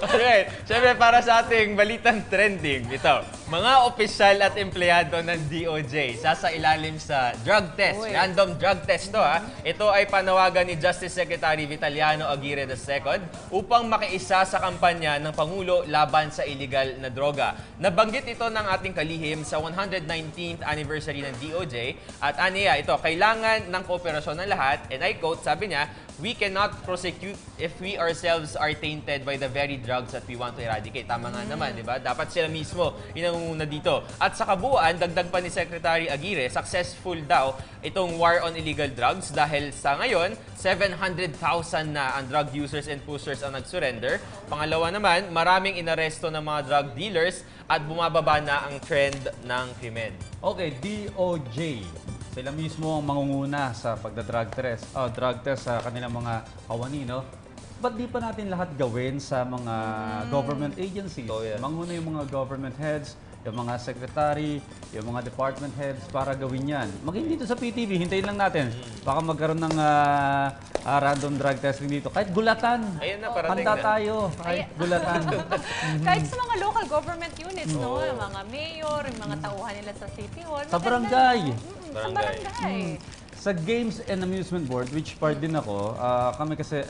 Alright, syempre para sa ating balitang trending, ito, mga opisyal at empleyado ng DOJ sasailalim sa drug test. Uy. Random drug test to ha. Ito ay panawagan ni Justice Secretary Vitaliano Aguirre II upang makiisa sa kampanya ng Pangulo laban sa illegal na droga. Nabanggit ito ng ating kalihim sa 119th anniversary ng DOJ at aniya ito, kailangan ng kooperasyon ng lahat, and I quote, sabi niya, "We cannot prosecute if we ourselves are tainted by the very drugs that we want to eradicate." Tama nga naman, di ba? Dapat sila mismo inangunguna dito. At sa kabuuan, dagdag pa ni Secretary Aguirre, successful daw itong war on illegal drugs dahil sa ngayon, 700,000 na ang drug users and pushers ang nag-surrender. Pangalawa naman, maraming inaresto ng mga drug dealers at bumababa na ang trend ng krimen. Okay, DOJ. Sila mismo ang mangunguna sa drug test sa kanilang mga kawani, no? Ba't di pa natin lahat gawin sa mga government agencies? Oh, yeah. Manguna yung mga government heads, yung mga secretary, yung mga department heads para gawin yan. Maging dito sa PTV, hintayin lang natin. Baka magkaroon ng random drug testing dito. Kahit gulatan. Ayun na, parating Handa na. tayo. Kahit gulatan. Kahit sa mga local government units, no? Yung mga mayor, yung mga tauhan nila sa City Hall. Sa maganda, barangay. no? Sa barangay. Sa Games and Amusement Board, which part din ako, kami kasi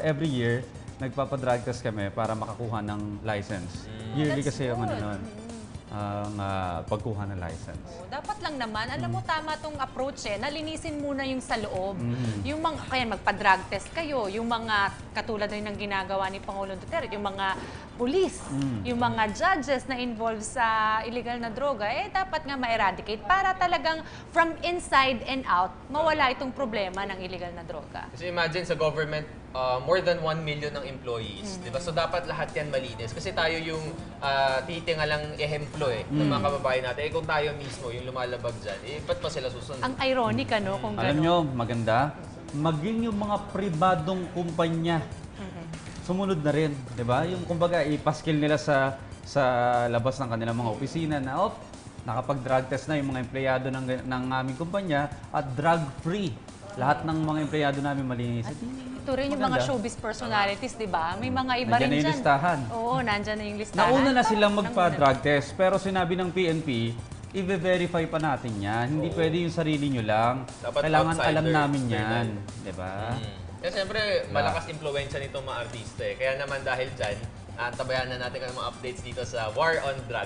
every year, nagpapadrug test kami para makakuha ng license. Yearly That's kasi yung ano good. nun, ang pagkuha ng license. Oo, dapat lang naman, alam mo tama tong approach nalinisin muna yung sa loob. Yung mga, kaya magpa-drug test kayo, yung mga katulad rin ng ginagawa ni Pangulong Duterte, yung mga police, yung mga judges na involved sa illegal na droga, dapat nga ma-eradicate para talagang from inside and out, mawala itong problema ng illegal na droga. Kasi imagine sa government, more than 1 million ng employees, di ba? So dapat lahat yan malinis. Kasi tayo yung titingalang ehemplo ng mga kababayan natin. Kung tayo mismo yung lumalabag dyan, ba't pa sila susunod? Ang ironic, ano, kung Alam gano'n. nyo, maganda, maging yung mga pribadong kumpanya, sumunod na rin, di ba? Yung kumbaga, ipaskill nila sa labas ng kanilang mga opisina na, nakapag-drug test na yung mga empleyado ng aming kumpanya at drug-free. Lahat ng mga empleyado namin malinis. Ito rin yung mga Maganda. showbiz personalities, di ba? May mga iba Nandiyan rin na yung dyan. listahan. Oo, nandyan na yung listahan. Nauna na silang Nauna magpa-drug test, pero sinabi ng PNP, i-verify pa natin yan. Hindi pwede yung sarili nyo lang. Dapat Kailangan outsider, alam namin external. yan. Di ba? Kaya siyempre, malakas impluensya nitong mga artista. Kaya naman dahil dyan, antabayan na natin ang mga updates dito sa War on Drugs.